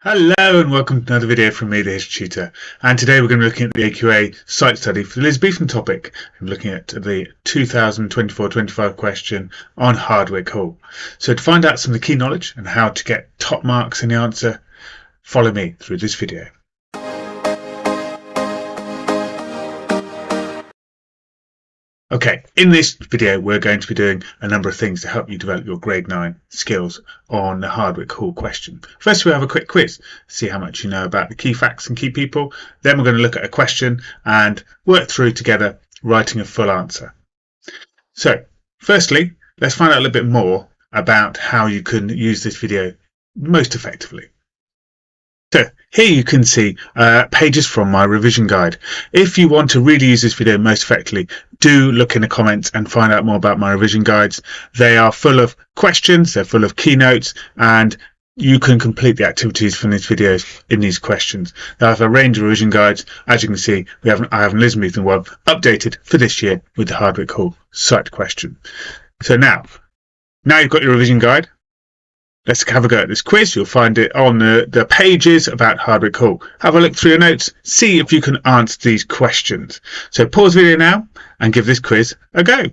Hello and welcome to another video from me, the History Tutor. And today we're going to be looking at the AQA site study for the Elizabethan topic. I'm looking at the 2024-25 question on Hardwick Hall. So to find out some of the key knowledge and how to get top marks in the answer, follow me through this video. Okay, in this video we're going to be doing a number of things to help you develop your grade 9 skills on the Hardwick Hall question. First we'll have a quick quiz, see how much you know about the key facts and key people. Then we're going to look at a question and work through together writing a full answer. So firstly, let's find out a little bit more about how you can use this video most effectively. So here you can see pages from my revision guide. If you want to really use this video most effectively, do look in the comments and find out more about my revision guides. They are full of questions, they're full of keynotes, and you can complete the activities from these videos in these questions. I have a range of revision guides. As you can see, I have an Elizabethan one updated for this year with the Hardwick Hall site question. So now you've got your revision guide. Let's have a go at this quiz. You'll find it on the pages about Hardwick Hall. Have a look through your notes, see if you can answer these questions. So pause the video now and give this quiz a go.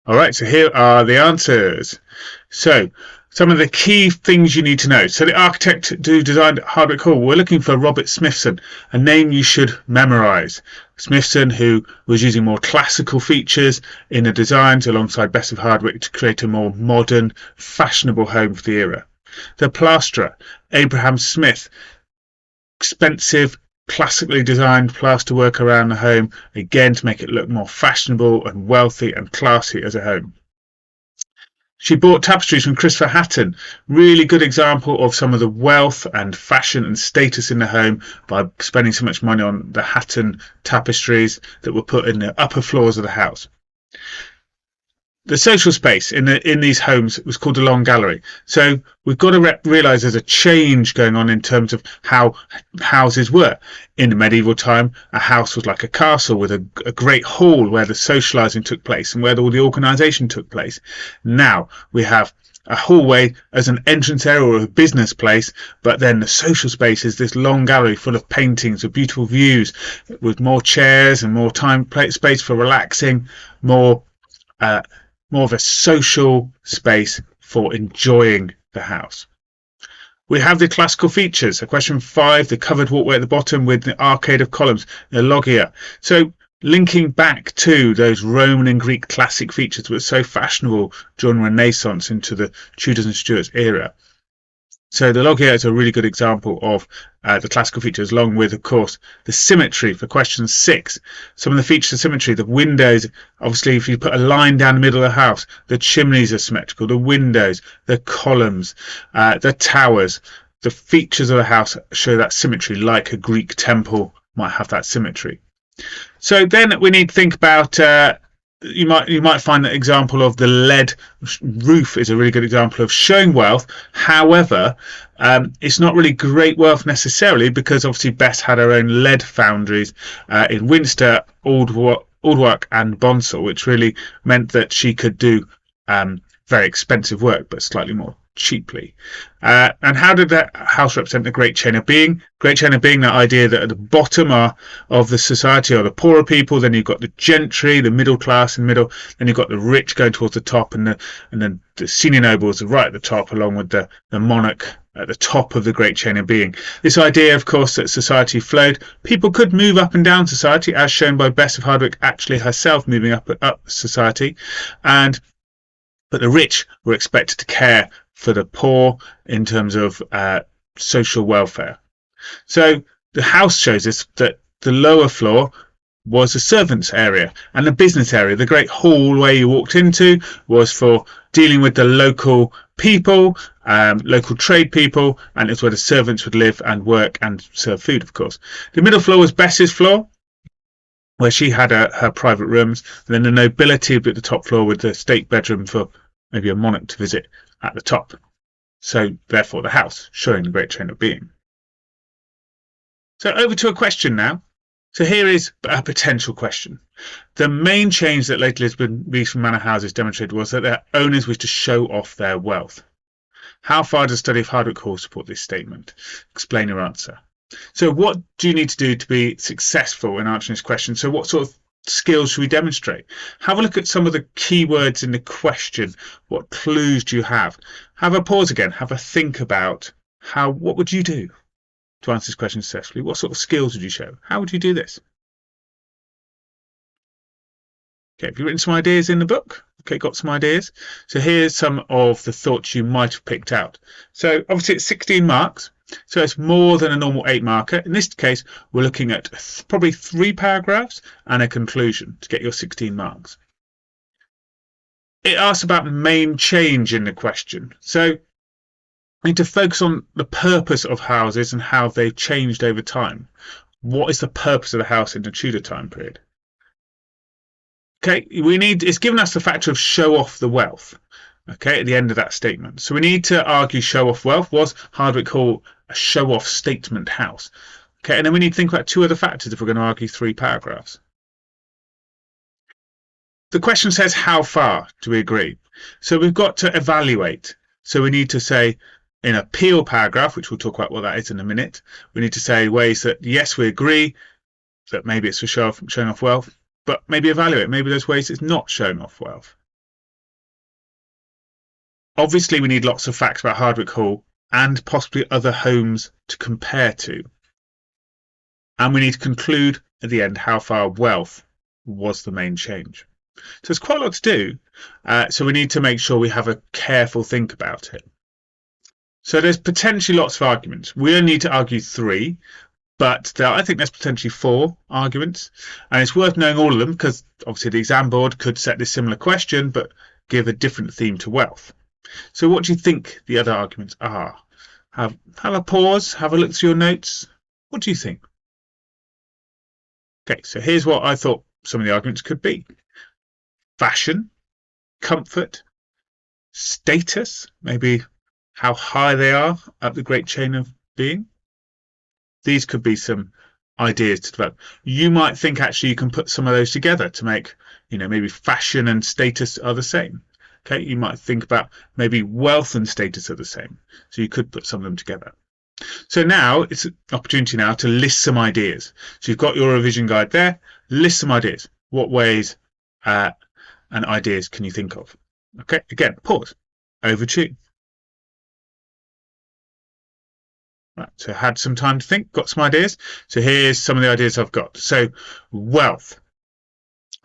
All right, so here are the answers. So some of the key things you need to know. So the architect who designed Hardwick Hall, we're looking for Robert Smithson, a name you should memorise. Smithson, who was using more classical features in the designs alongside Bess of Hardwick to create a more modern, fashionable home for the era. The plasterer, Abraham Smith, expensive, classically designed plaster work around the home, again to make it look more fashionable and wealthy and classy as a home. She bought tapestries from Christopher Hatton, really good example of some of the wealth and fashion and status in the home by spending so much money on the Hatton tapestries that were put in the upper floors of the house. The social space in these homes was called the Long Gallery. So we've got to realise there's a change going on in terms of how houses were. In the medieval time, a house was like a castle with a great hall where the socialising took place and where all the organisation took place. Now we have a hallway as an entrance area or a business place, but then the social space is this long gallery full of paintings with beautiful views, with more chairs and more space for relaxing, more of a social space for enjoying the house. We have the classical features. So question 5, the covered walkway at the bottom with the arcade of columns, the loggia. So linking back to those Roman and Greek classic features that were so fashionable during Renaissance into the Tudors and Stuarts era. So the loggia is a really good example of the classical features, along with, of course, the symmetry for question 6. Some of the features of symmetry, the windows, obviously, if you put a line down the middle of the house, the chimneys are symmetrical, the windows, the columns, the towers, the features of the house show that symmetry, like a Greek temple might have that symmetry. So then we need to think about you might find that example of the lead roof is a really good example of showing wealth. However, it's not really great wealth necessarily, because obviously Bess had her own lead foundries in Winster, Aldwark and Bonsall, which really meant that she could do very expensive work but slightly more cheaply. And how did that house represent the great chain of being? Great chain of being, that idea that at the bottom of the society are the poorer people, then you've got the gentry, the middle class in the middle, then you've got the rich going towards the top, and then the senior nobles are right at the top, along with the monarch at the top of the great chain of being. This idea, of course, that society flowed. People could move up and down society, as shown by Bess of Hardwick actually herself moving up society, but the rich were expected to care for the poor in terms of social welfare. So the house shows us that the lower floor was the servants' area, and the business area, the great hallway you walked into, was for dealing with the local people, local trade people, and it's where the servants would live and work and serve food, of course. The middle floor was Bess's floor, where she had her private rooms, and then the nobility would be at the top floor with the state bedroom for maybe a monarch to visit at the top. So therefore the house, showing the great chain of being. So over to a question now. So here is a potential question. The main change that late Elizabethan manor houses demonstrated was that their owners wished to show off their wealth. How far does the study of Hardwick Hall support this statement? Explain your answer. So what do you need to do to be successful in answering this question? So what sort of skills should we demonstrate? Have a look at some of the keywords in the question. What clues do you have? Have a pause again. Have a think about what would you do to answer this question successfully? What sort of skills would you show? How would you do this? Okay, have you written some ideas in the book? Okay, got some ideas. So here's some of the thoughts you might have picked out. So obviously it's 16 marks. So it's more than a normal 8 marker. In this case, we're looking at probably 3 paragraphs and a conclusion to get your 16 marks. It asks about main change in the question. So we need to focus on the purpose of houses and how they've changed over time. What is the purpose of the house in the Tudor time period? Okay, it's given us the factor of show off the wealth. Okay, at the end of that statement. So we need to argue show off wealth. Was Hardwick Hall a show off statement house? Okay, and then we need to think about 2 other factors if we're going to argue 3 paragraphs. The question says how far do we agree? So we've got to evaluate. So we need to say in a peel paragraph, which we'll talk about what that is in a minute, we need to say ways that yes, we agree that maybe it's for showing off wealth, but maybe evaluate. Maybe there's ways it's not showing off wealth. Obviously, we need lots of facts about Hardwick Hall and possibly other homes to compare to. And we need to conclude at the end how far wealth was the main change. So there's quite a lot to do. So we need to make sure we have a careful think about it. So there's potentially lots of arguments. We only need to argue 3. But I think there's potentially 4 arguments, and it's worth knowing all of them because obviously the exam board could set this similar question but give a different theme to wealth. So what do you think the other arguments are? Have a pause, have a look through your notes. What do you think? Okay, so here's what I thought some of the arguments could be. Fashion, comfort, status, maybe how high they are up the great chain of being. These could be some ideas to develop. You might think actually you can put some of those together to make, maybe fashion and status are the same. Okay, you might think about maybe wealth and status are the same. So you could put some of them together. So now it's an opportunity now to list some ideas. So you've got your revision guide there. List some ideas. What ways and ideas can you think of? Okay, again, pause. Over to you. Right, so had some time to think, got some ideas. So here's some of the ideas I've got. So wealth.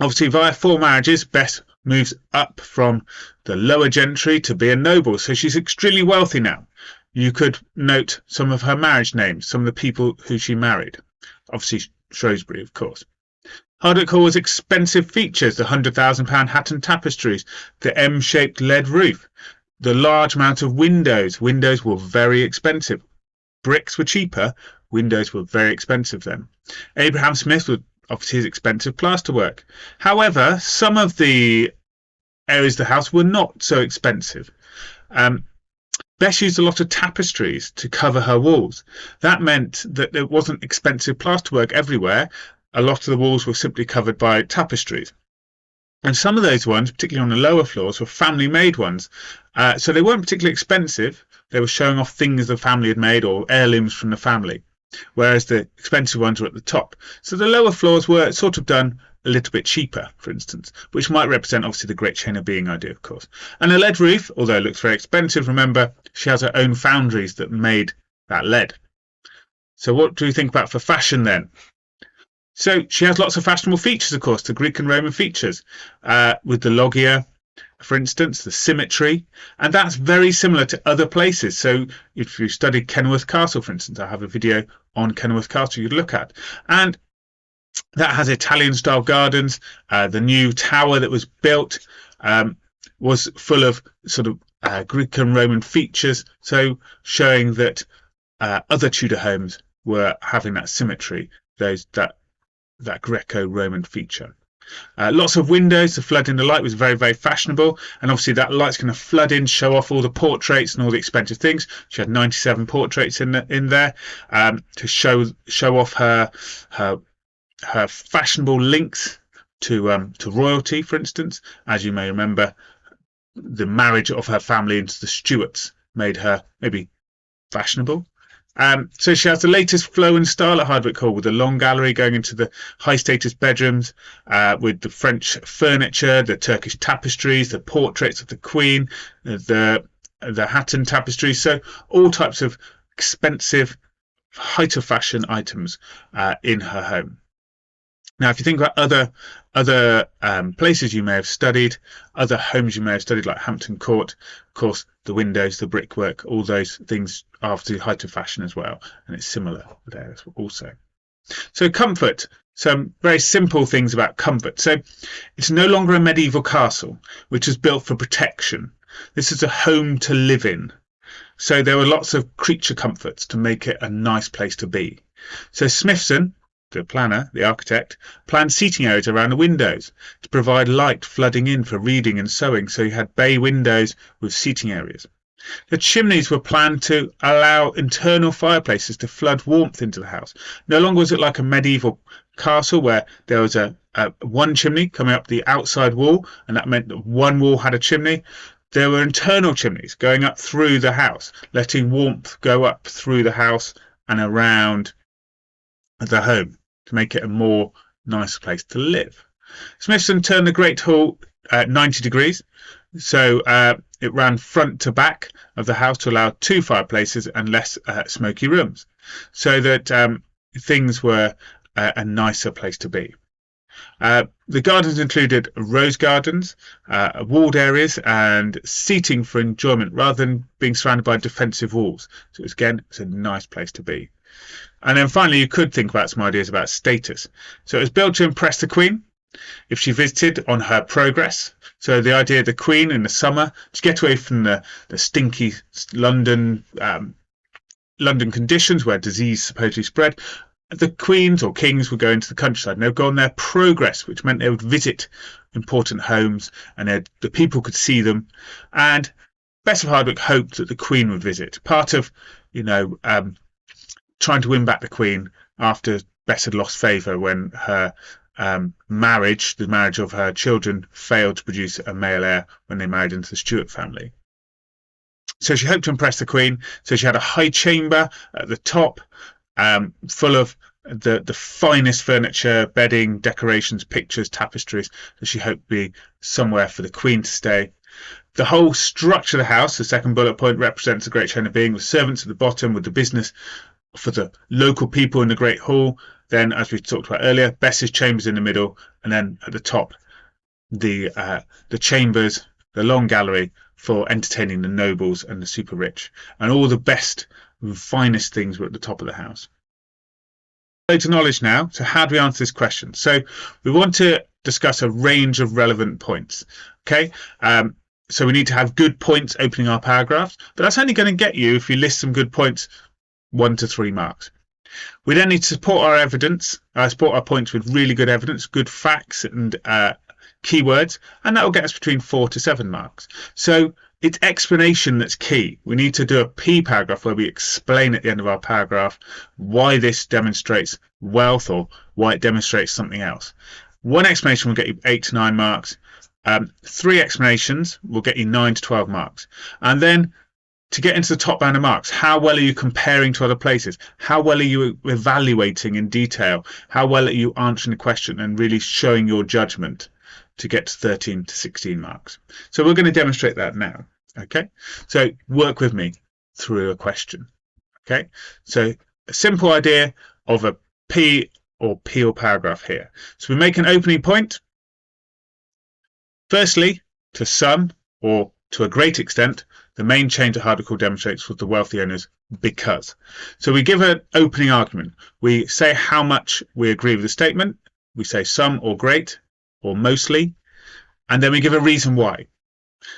Obviously, via 4 marriages, Bess moves up from the lower gentry to be a noble. So she's extremely wealthy now. You could note some of her marriage names, some of the people who she married. Obviously, Shrewsbury, of course. Hardwick Hall has expensive features, the £100,000 Hatton tapestries, the M-shaped lead roof, the large amount of windows. Windows were very expensive. Bricks were cheaper, windows were very expensive then. Abraham Smith was obviously his expensive plasterwork. However, some of the areas of the house were not so expensive. Bess used a lot of tapestries to cover her walls. That meant that there wasn't expensive plasterwork everywhere. A lot of the walls were simply covered by tapestries. And some of those ones, particularly on the lower floors, were family-made ones. So they weren't particularly expensive. They were showing off things the family had made or heirlooms from the family, whereas the expensive ones were at the top. So the lower floors were sort of done a little bit cheaper, for instance, which might represent obviously the great chain of being idea, of course. And the lead roof, although it looks very expensive, remember, she has her own foundries that made that lead. So what do you think about for fashion then? So she has lots of fashionable features, of course, the Greek and Roman features, with the loggia, for instance, the symmetry, and that's very similar to other places. So if you studied Kenilworth Castle, for instance, I have a video on Kenilworth Castle you'd look at, and that has Italian-style gardens. The new tower that was built was full of sort of Greek and Roman features, so showing that other Tudor homes were having that symmetry, that Greco-Roman feature. Lots of windows. The flood in the light was very, very fashionable, and obviously that light's going to flood in, show off all the portraits and all the expensive things. She had 97 portraits in there to show off her fashionable links to royalty, for instance. As you may remember, the marriage of her family into the Stuarts made her maybe fashionable. So she has the latest flow and style at Hardwick Hall, with a long gallery going into the high status bedrooms, with the French furniture, the Turkish tapestries, the portraits of the Queen, the Hatton tapestry. So all types of expensive, height of fashion items in her home. Now, if you think about other places you may have studied, other homes you may have studied, like Hampton Court, of course, the windows, the brickwork, all those things are the height of fashion as well, and it's similar there also. So comfort, some very simple things about comfort. So it's no longer a medieval castle, which was built for protection. This is a home to live in. So there were lots of creature comforts to make it a nice place to be. So Smithson, the planner, the architect, planned seating areas around the windows to provide light flooding in for reading and sewing, so you had bay windows with seating areas. The chimneys were planned to allow internal fireplaces to flood warmth into the house. No longer was it like a medieval castle where there was a one chimney coming up the outside wall, and that meant that one wall had a chimney. There were internal chimneys going up through the house, letting warmth go up through the house and around the home to make it a more nice place to live. Smithson turned the Great Hall 90 degrees, so it ran front to back of the house to allow two fireplaces and less smoky rooms, so that things were a nicer place to be. The gardens included rose gardens, walled areas, and seating for enjoyment rather than being surrounded by defensive walls. So it's a nice place to be. And then finally, you could think about some ideas about status. So it was built to impress the Queen if she visited on her progress. So the idea of the Queen in the summer, to get away from the stinky London conditions where disease supposedly spread, the queens or kings would go into the countryside and they would go on their progress, which meant they would visit important homes and the people could see them. And Bess of Hardwick hoped that the Queen would visit. Part of, trying to win back the Queen after Bess had lost favour when her the marriage of her children, failed to produce a male heir when they married into the Stuart family. So she hoped to impress the Queen. So she had a high chamber at the top, full of the finest furniture, bedding, decorations, pictures, tapestries, that she hoped to be somewhere for the Queen to stay. The whole structure of the house, the second bullet point, represents a great chain of being, with servants at the bottom, with the business for the local people in the Great Hall. Then, as we talked about earlier, Bess's chambers in the middle, and then at the top, the chambers, the long gallery for entertaining the nobles and the super rich, and all the best, finest things were at the top of the house. To knowledge now. So how do we answer this question? So we want to discuss a range of relevant points. Okay. So we need to have good points opening our paragraphs, but that's only going to get you, if you list some good points, 1 to 3 marks. We then need to support our evidence, support our points with really good evidence, good facts and keywords, and that will get us between 4 to 7 marks. So it's explanation that's key. We need to do a P paragraph where we explain at the end of our paragraph why this demonstrates wealth or why it demonstrates something else. One explanation will get you 8 to 9 marks. 3 explanations will get you 9 to 12 marks. And then to get into the top band of marks, how well are you comparing to other places? How well are you evaluating in detail? How well are you answering the question and really showing your judgment to get to 13 to 16 marks? So we're going to demonstrate that now. Okay, so work with me through a question. Okay, so a simple idea of a P or paragraph here. So we make an opening point. Firstly, to some or to a great extent, the main change that Hardwick Hall demonstrates was the wealthy owners because. So we give an opening argument. We say how much we agree with the statement. We say some or great or mostly. And then we give a reason why.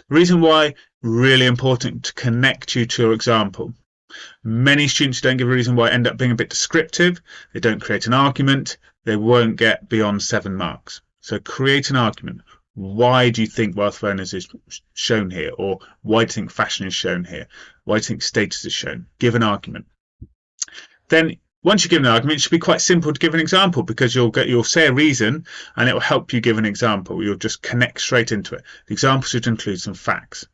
The reason why, really important to connect you to your example. Many students who don't give a reason why end up being a bit descriptive. They don't create an argument. They won't get beyond 7 marks. So create an argument. Why do you think wealth of owners is shown here? Or why do you think fashion is shown here? Why do you think status is shown? Give an argument. Then once you give an argument, it should be quite simple to give an example, because you'll say a reason and it will help you give an example. You'll just connect straight into it. The example should include some facts.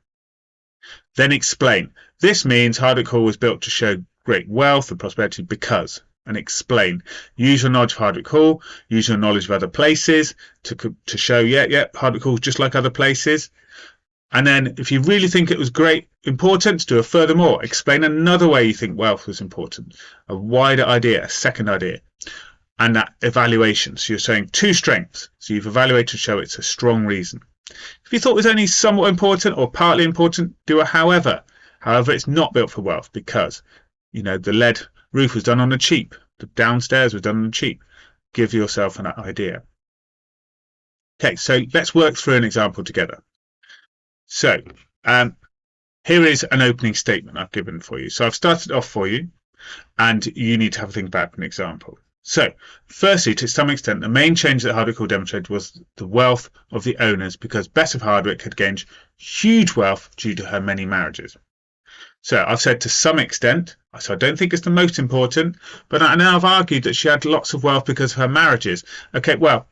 Then explain. This means Hardwick Hall was built to show great wealth and prosperity because, and explain. Use your knowledge of Hardwick Hall, use your knowledge of other places to show, Hardwick Hall is just like other places. And then if you really think it was great importance, do a furthermore. Explain another way you think wealth was important, a wider idea, a second idea. And that evaluation. So you're saying two strengths. So you've evaluated to show it's a strong reason. If you thought it was only somewhat important or partly important, do a however. However, it's not built for wealth because, the lead roof was done on the cheap. The downstairs was done on the cheap. Give yourself an idea. Okay, so let's work through an example together. So here is an opening statement I've given for you. So I've started off for you, and you need to have a think about an example. So, firstly, to some extent, the main change that Hardwick Hall demonstrated was the wealth of the owners because Bess of Hardwick had gained huge wealth due to her many marriages. So, I've said to some extent, so I don't think it's the most important, but now I've argued that she had lots of wealth because of her marriages. Okay, well,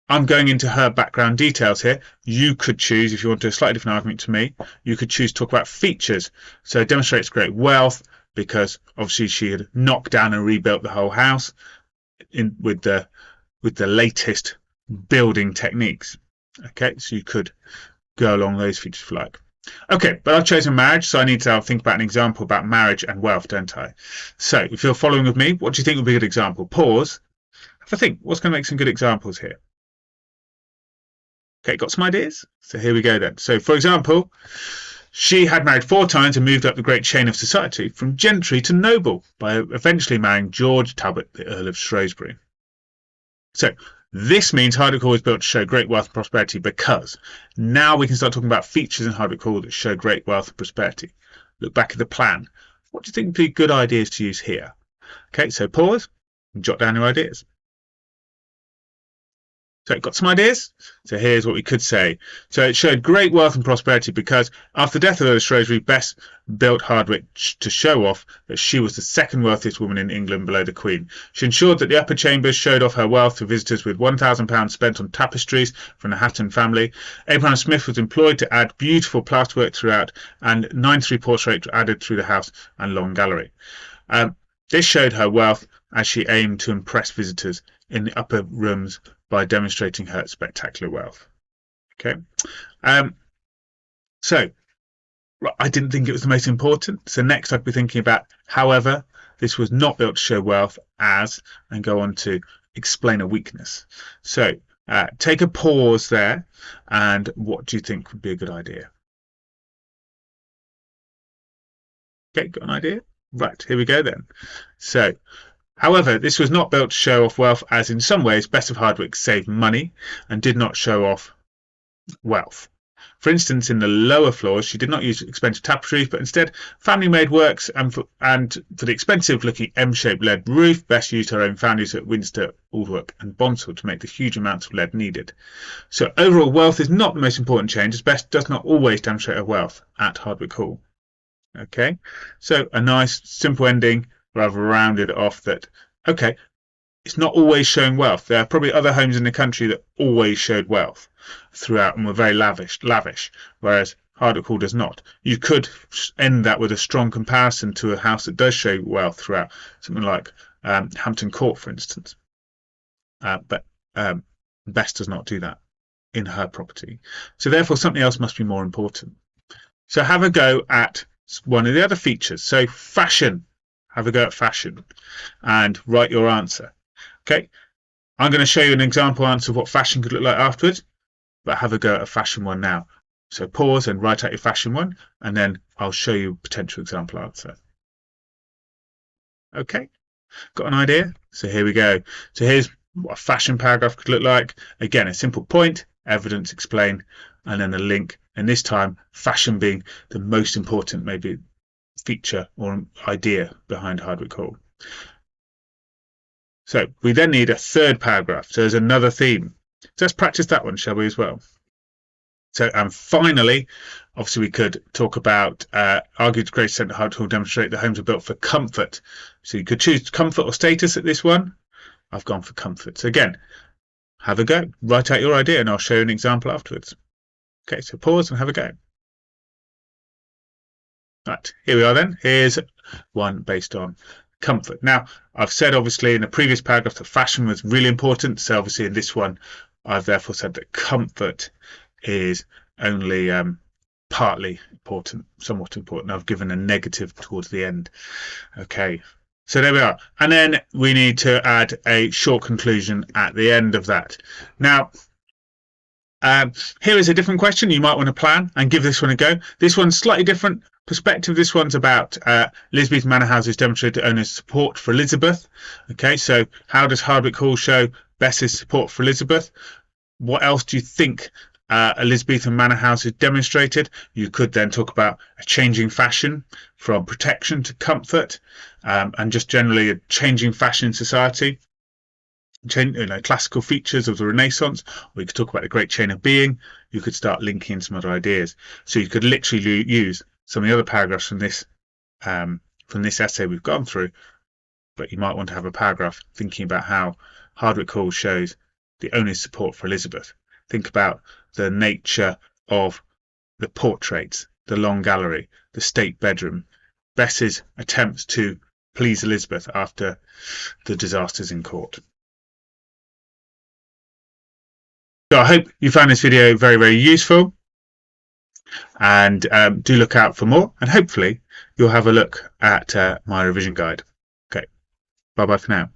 I'm going into her background details here. You could choose, if you want to do a slightly different argument to me, you could choose to talk about features. So, it demonstrates great wealth because obviously she had knocked down and rebuilt the whole house with the latest building techniques. Okay, so you could go along those features if you like. Okay, but I've chosen marriage, so I need to think about an example about marriage and wealth, don't I? So if you're following with me, what do you think would be a good example? Pause. Have a think. What's going to make some good examples here? Okay, got some ideas? So here we go then. So for example, she had married 4 times and moved up the great chain of society from gentry to noble by eventually marrying George Talbot, the Earl of Shrewsbury. So this means Hardwick Hall was built to show great wealth and prosperity because now we can start talking about features in Hardwick Hall that show great wealth and prosperity. Look back at the plan. What do you think would be good ideas to use here? Okay, so pause and jot down your ideas. So got some ideas? So here's what we could say. So it showed great wealth and prosperity because after the death of Earl of Shrewsbury, Bess built Hardwick to show off that she was the second wealthiest woman in England below the Queen. She ensured that the upper chambers showed off her wealth to visitors with £1,000 spent on tapestries from the Hatton family. Abraham Smith was employed to add beautiful plasterwork throughout, and 93 portraits were added through the house and long gallery. This showed her wealth as she aimed to impress visitors in the upper rooms by demonstrating her spectacular wealth. Okay, so I didn't think it was the most important. So next I'd be thinking about, however, this was not built to show wealth as, and go on to explain a weakness. So take a pause there, and what do you think would be a good idea? Okay, got an idea? Right, here we go then. So, however, this was not built to show off wealth as in some ways Bess of Hardwick saved money and did not show off wealth. For instance, in the lower floors, she did not use expensive tapestries, but instead family-made works, and for the expensive-looking M-shaped lead roof, Bess used her own foundries at Winster, Aldwark and Bonsall to make the huge amounts of lead needed. So overall, wealth is not the most important change, as Bess does not always demonstrate her wealth at Hardwick Hall. Okay, so a nice simple ending, rather rounded off that, okay, it's not always showing wealth. There are probably other homes in the country that always showed wealth throughout and were very lavish, whereas Hardwick Hall does not. You could end that with a strong comparison to a house that does show wealth throughout, something like Hampton Court, for instance. But Bess does not do that in her property. So therefore, something else must be more important. So have a go at one of the other features. So fashion. Have a go at fashion and write your answer. Okay, I'm going to show you an example answer of what fashion could look like afterwards, but have a go at a fashion one now. So pause and write out your fashion one, and then I'll show you a potential example answer. Okay, got an idea? So here we go. So here's what a fashion paragraph could look like. Again, a simple point, evidence, explain, and then a link. And this time, fashion being the most important, maybe, feature or idea behind Hardwick Hall. So we then need a third paragraph. So there's another theme. So let's practice that one, shall we, as well? So, and finally, obviously we could talk about argue to great extent that Hardwick Hall demonstrate that homes are built for comfort. So you could choose comfort or status at this one. I've gone for comfort. So again, have a go. Write out your idea and I'll show you an example afterwards. Okay, so pause and have a go. Right, here we are then. Here's one based on comfort. Now, I've said obviously in the previous paragraph that fashion was really important. So obviously in this one, I've therefore said that comfort is only partly important, somewhat important. I've given a negative towards the end. Okay, so there we are. And then we need to add a short conclusion at the end of that. Now, here is a different question you might want to plan and give this one a go. This one's slightly different perspective. This one's about Elizabethan manor houses demonstrated owners' support for Elizabeth. Okay, so how does Hardwick Hall show Bess's support for Elizabeth? What else do you think Elizabethan manor houses demonstrated? You could then talk about a changing fashion from protection to comfort, and just generally a changing fashion in society. Classical features of the Renaissance, or you could talk about the Great Chain of Being. You could start linking some other ideas. So you could literally use some of the other paragraphs from this essay we've gone through, but you might want to have a paragraph thinking about how Hardwick Hall shows the owner's support for Elizabeth. Think about the nature of the portraits, the long gallery, the state bedroom, Bess's attempts to please Elizabeth after the disasters in court. So I hope you found this video very, very useful, and do look out for more, and hopefully you'll have a look at my revision guide. Okay, bye bye for now.